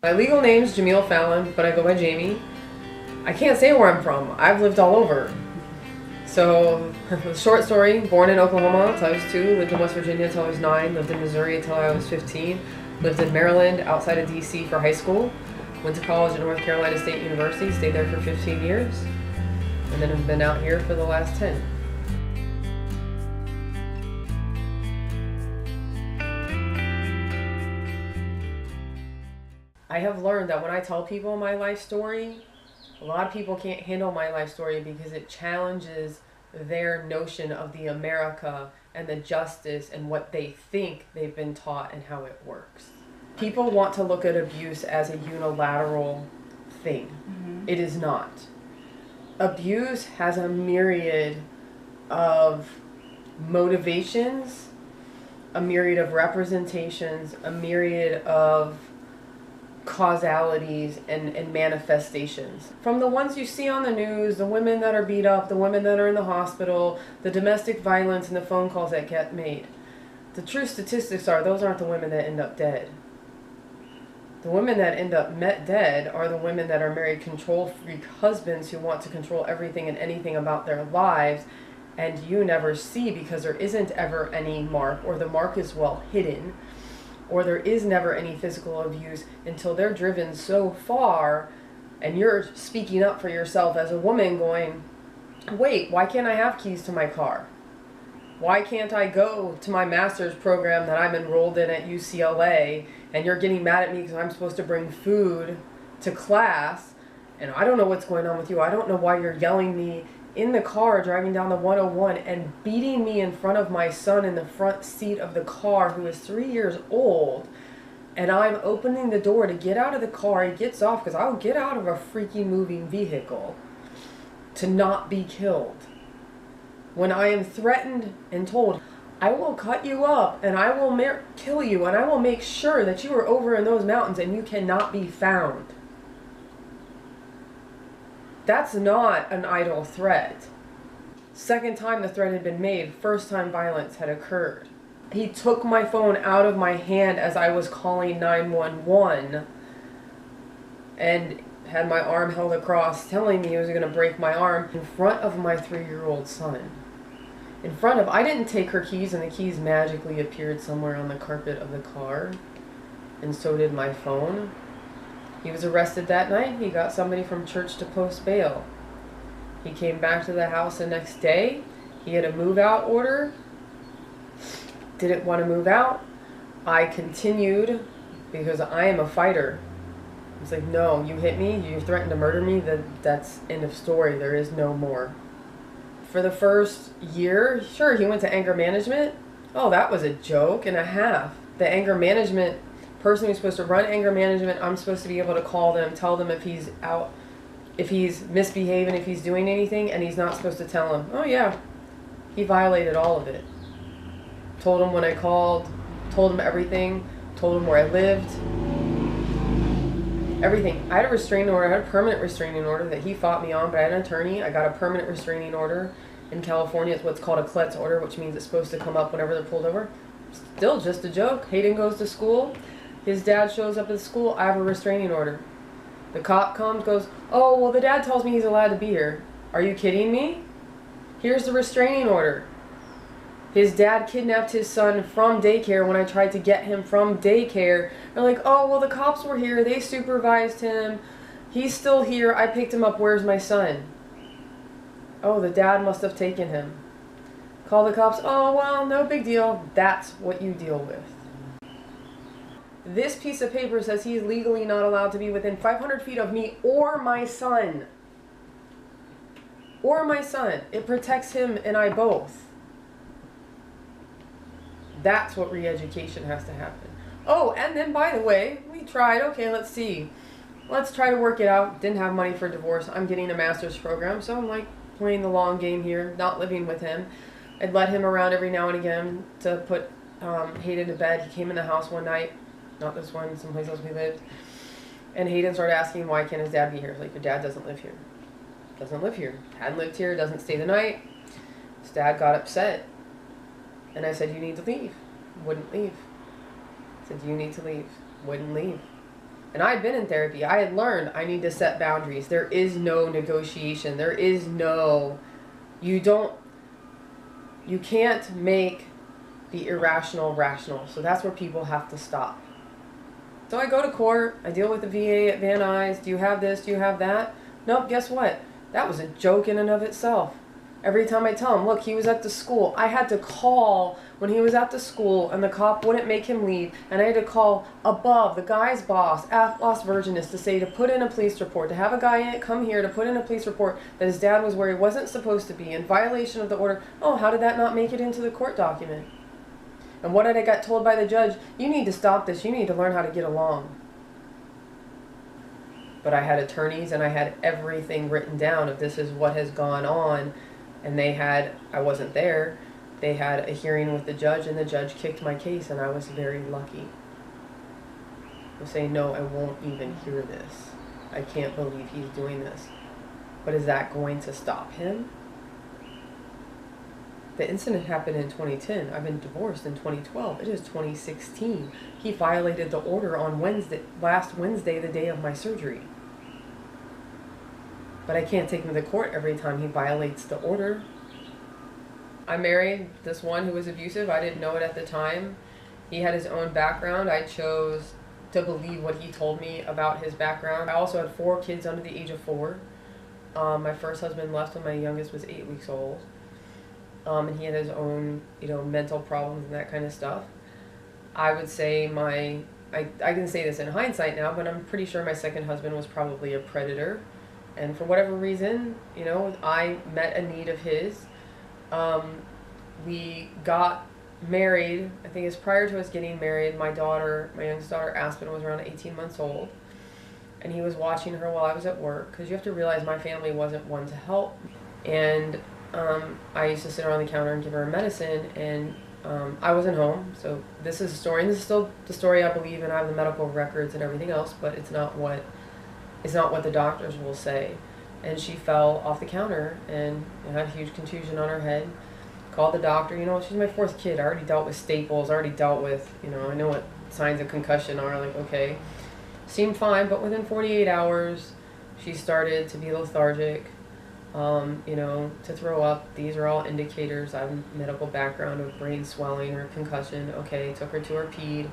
My legal name's Jamil Fallon, but I go by Jaime. I can't say where I'm from. I've lived all over. So, short story, born in Oklahoma until I was 2, lived in West Virginia until I was 9, lived in Missouri until I was 15, lived in Maryland outside of DC for high school, went to college at North Carolina State University, stayed there for 15 years, and then have been out here for the last 10. I have learned that when I tell people my life story, a lot of people can't handle my life story because it challenges their notion of the America and the justice and what they think they've been taught and how it works. People want to look at abuse as a unilateral thing. Mm-hmm. It is not. Abuse has a myriad of motivations, a myriad of representations, a myriad of causalities and manifestations. From the ones you see on the news, the women that are beat up, the women that are in the hospital, the domestic violence and the phone calls that get made. The true statistics are those aren't the women that end up dead. The women that end up dead are the women that are married control freak husbands who want to control everything and anything about their lives, and you never see because there isn't ever any mark, or the mark is well hidden, or there is never any physical abuse until they're driven so far and you're speaking up for yourself as a woman going, wait, why can't I have keys to my car? Why can't I go to my master's program that I'm enrolled in at UCLA, and you're getting mad at me because I'm supposed to bring food to class and I don't know what's going on with you. I don't know why you're yelling me in the car driving down the 101 and beating me in front of my son in the front seat of the car who is 3 years old, and I'm opening the door to get out of the car. He gets off because I'll get out of a freaking moving vehicle to not be killed. When I am threatened and told, I will cut you up and I will kill you and I will make sure that you are over in those mountains and you cannot be found. That's not an idle threat. Second time the threat had been made, first time violence had occurred. He took my phone out of my hand as I was calling 911 and had my arm held across, telling me he was going to break my arm in front of my 3-year-old son. I didn't take her keys, and the keys magically appeared somewhere on the carpet of the car, and so did my phone. He was arrested that night. He got somebody from church to post bail. He came back to the house the next day. He had a move-out order. Didn't want to move out. I continued because I am a fighter. He's like, no, you hit me, you threatened to murder me, that's end of story. There is no more. For the first year, sure, he went to anger management. Oh, that was a joke and a half. The anger management person who's supposed to run anger management, I'm supposed to be able to call them, tell them if he's out, if he's misbehaving, if he's doing anything, and he's not supposed to tell him. Oh yeah, he violated all of it. Told him when I called, told him everything, told him where I lived, everything. I had a restraining order, I had a permanent restraining order that he fought me on, but I had an attorney. I got a permanent restraining order in California. It's what's called a CLETS order, which means it's supposed to come up whenever they're pulled over. Still just a joke. Hayden goes to school. His dad shows up at school, I have a restraining order. The cop comes, goes, oh, well, the dad tells me he's allowed to be here. Are you kidding me? Here's the restraining order. His dad kidnapped his son from daycare when I tried to get him from daycare. They're like, oh, well, the cops were here. They supervised him. He's still here. I picked him up. Where's my son? Oh, the dad must have taken him. Call the cops. Oh, well, no big deal. That's what you deal with. This piece of paper says he's legally not allowed to be within 500 feet of me or my son. Or my son. It protects him and I both. That's what re-education has to happen. Oh, and then by the way, we tried, okay, let's see. Let's try to work it out. Didn't have money for divorce. I'm getting a master's program, so I'm like playing the long game here, not living with him. I'd let him around every now and again to put Hayden to bed. He came in the house one night. Not this one, someplace else we lived. And Hayden started asking why can't his dad be here. It's like, your dad doesn't live here. Doesn't live here. Hadn't lived here, doesn't stay the night. His dad got upset. And I said, you need to leave. Wouldn't leave. I said, you need to leave. Wouldn't leave. And I had been in therapy. I had learned I need to set boundaries. There is no negotiation. There is no, you can't make the irrational rational. So that's where people have to stop. So I go to court. I deal with the VA at Van Nuys. Do you have this? Do you have that? Nope, guess what? That was a joke in and of itself. Every time I tell him, look, he was at the school. I had to call when he was at the school and the cop wouldn't make him leave. And I had to call above, the guy's boss at Las Virgenes, to say to put in a police report, to have a guy come here to put in a police report that his dad was where he wasn't supposed to be in violation of the order. Oh, how did that not make it into the court document? And what did I get told by the judge? You need to stop this. You need to learn how to get along. But I had attorneys and I had everything written down of this is what has gone on. And they had, I wasn't there, they had a hearing with the judge and the judge kicked my case and I was very lucky. I'm saying, no, I won't even hear this. I can't believe he's doing this. But is that going to stop him? The incident happened in 2010. I've been divorced in 2012. It is 2016. He violated the order on last Wednesday, the day of my surgery. But I can't take him to court every time he violates the order. I married this one who was abusive. I didn't know it at the time. He had his own background. I chose to believe what he told me about his background. I also had 4 kids under the age of 4. My first husband left when my youngest was 8 weeks old. And he had his own, mental problems and that kind of stuff. I would say I can say this in hindsight now, but I'm pretty sure my second husband was probably a predator. And for whatever reason, I met a need of his. We got married. I think it's prior to us getting married. My youngest daughter, Aspen, was around 18 months old. And he was watching her while I was at work. Because you have to realize my family wasn't one to help. And I used to sit around the counter and give her medicine. And I wasn't home. So this is a story. And this is still the story I believe in. I have the medical records and everything else. But it's not what the doctors will say. And she fell off the counter and had a huge contusion on her head. Called the doctor. She's my 4th kid. I already dealt with staples. I already dealt with, I know what signs of concussion are. Like, okay. Seemed fine, but within 48 hours, she started to be lethargic, to throw up. These are all indicators. I have a medical background of brain swelling or concussion. Okay, took her to her ped.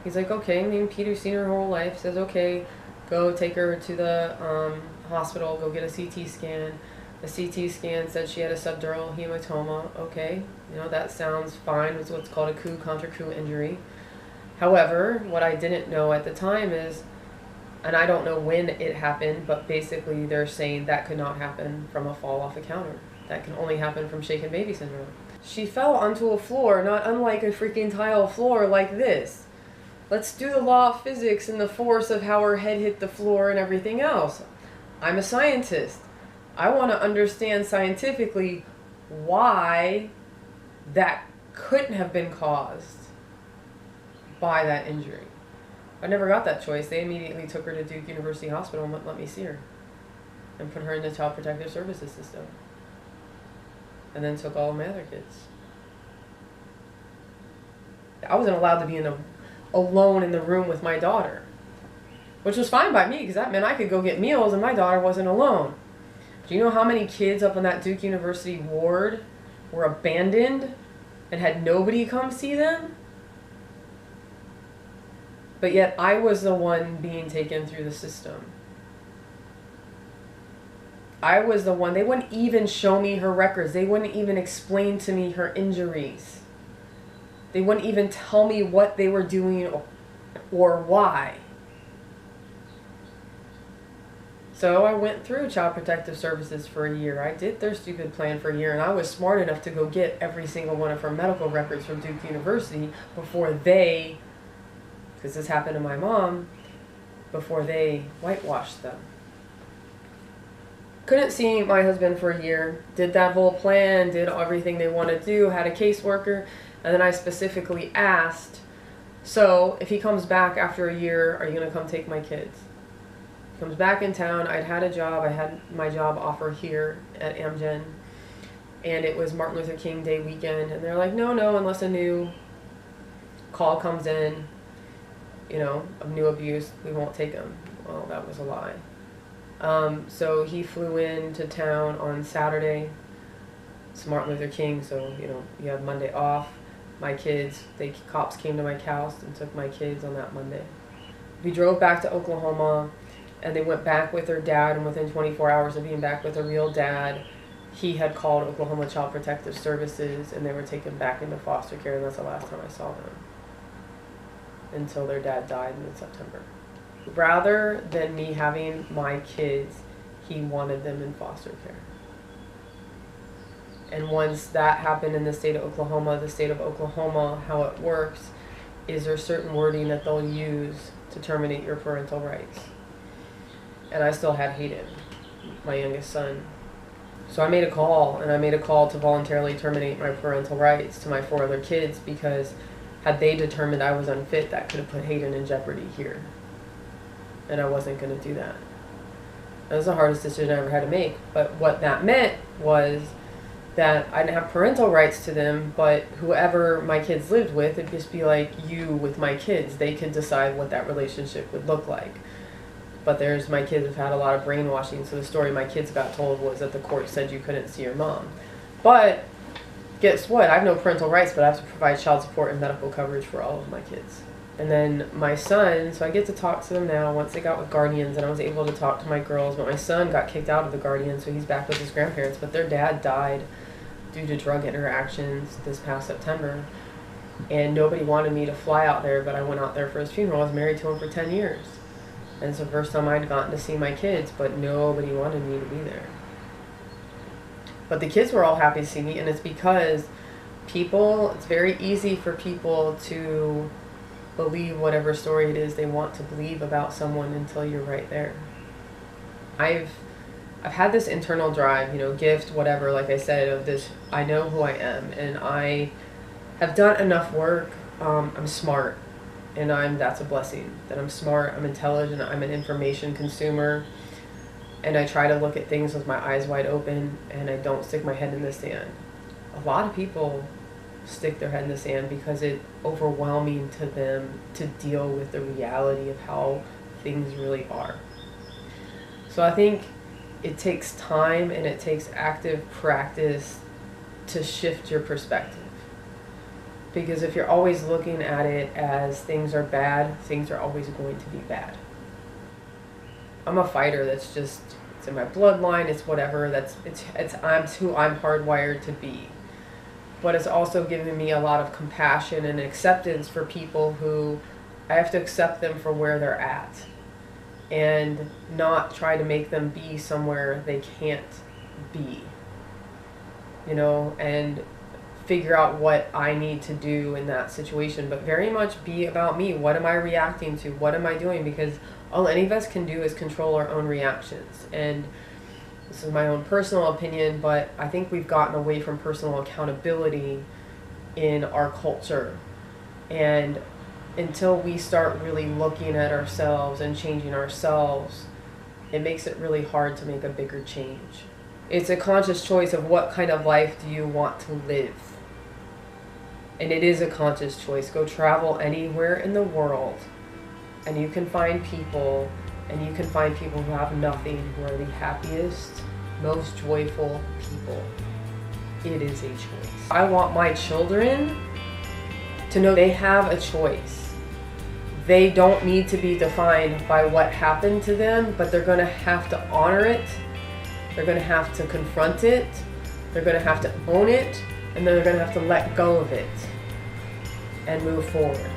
He's like, okay. Ped, who's seen her whole life, says, okay, go take her to the hospital, go get a CT scan. The CT scan said she had a subdural hematoma. Okay, that sounds fine. It's what's called a coup contra coup injury. However, what I didn't know at the time is, and I don't know when it happened, but basically they're saying that could not happen from a fall off a counter. That can only happen from shaken baby syndrome. She fell onto a floor, not unlike a freaking tile floor like this. Let's do the law of physics and the force of how her head hit the floor and everything else. I'm a scientist. I want to understand scientifically why that couldn't have been caused by that injury. I never got that choice. They immediately took her to Duke University Hospital and wouldn't let me see her. And put her in the Child Protective Services system. And then took all of my other kids. I wasn't allowed to be alone in the room with my daughter. Which was fine by me, because that meant I could go get meals and my daughter wasn't alone. Do you know how many kids up in that Duke University ward were abandoned and had nobody come see them? But yet I was the one being taken through the system. I was the one. They wouldn't even show me her records. They wouldn't even explain to me her injuries. They wouldn't even tell me what they were doing or why. So I went through Child Protective Services for a year. I did their stupid plan for a year, and I was smart enough to go get every single one of her medical records from Duke University before they, because this happened to my mom, before they whitewashed them. Couldn't see my husband for a year. Did that whole plan, did everything they wanted to do, had a caseworker, and then I specifically asked, so if he comes back after a year, are you going to come take my kids? Comes back in town. I'd had a job. I had my job offer here at Amgen, and it was Martin Luther King Day weekend, and they're like, no, unless a new call comes in. of new abuse, we won't take him. Well, that was a lie. So he flew into town on Saturday. It's Martin Luther King, so, you have Monday off. My kids, cops came to my house and took my kids on that Monday. We drove back to Oklahoma, and they went back with their dad, and within 24 hours of being back with their real dad, he had called Oklahoma Child Protective Services, and they were taken back into foster care, and that's the last time I saw them. Until their dad died in September. Rather than me having my kids, he wanted them in foster care. And once that happened in the state of Oklahoma, how it works is there's certain wording that they'll use to terminate your parental rights. And I still had Hayden, my youngest son. So I made a call to voluntarily terminate my parental rights to my 4 other kids, because had they determined I was unfit, that could have put Hayden in jeopardy here. And I wasn't going to do that. That was the hardest decision I ever had to make. But what that meant was that I didn't have parental rights to them, but whoever my kids lived with, it'd just be like you with my kids. They could decide what that relationship would look like. But my kids have had a lot of brainwashing, so the story my kids got told was that the court said you couldn't see your mom. But guess what? I have no parental rights, but I have to provide child support and medical coverage for all of my kids. And then my son, so I get to talk to them now once they got with guardians, and I was able to talk to my girls, but my son got kicked out of the guardian, so he's back with his grandparents, but their dad died due to drug interactions this past September. And nobody wanted me to fly out there, but I went out there for his funeral. I was married to him for 10 years. And it's the first time I'd gotten to see my kids, but nobody wanted me to be there. But the kids were all happy to see me, and it's because it's very easy for people to believe whatever story it is they want to believe about someone until you're right there. I've had this internal drive, gift, whatever, like I said, of this, I know who I am, and I have done enough work. I'm smart, and that's a blessing, that I'm smart, I'm intelligent, I'm an information consumer, and I try to look at things with my eyes wide open, and I don't stick my head in the sand. A lot of people stick their head in the sand because it's overwhelming to them to deal with the reality of how things really are. So I think it takes time and it takes active practice to shift your perspective. Because if you're always looking at it as things are bad, things are always going to be bad. I'm a fighter. It's in my bloodline. It's whatever. It's who I'm hardwired to be. But it's also given me a lot of compassion and acceptance for people who I have to accept them for where they're at, and not try to make them be somewhere they can't be, and figure out what I need to do in that situation, but very much be about me. What am I reacting to? What am I doing? Because all any of us can do is control our own reactions. And this is my own personal opinion, but I think we've gotten away from personal accountability in our culture. And until we start really looking at ourselves and changing ourselves, it makes it really hard to make a bigger change. It's a conscious choice of what kind of life do you want to live. And it is a conscious choice. Go travel anywhere in the world, and you can find people, who have nothing, who are the happiest, most joyful people. It is a choice. I want my children to know they have a choice. They don't need to be defined by what happened to them, but they're going to have to honor it. They're going to have to confront it. They're going to have to own it. And then they're going to have to let go of it and move forward.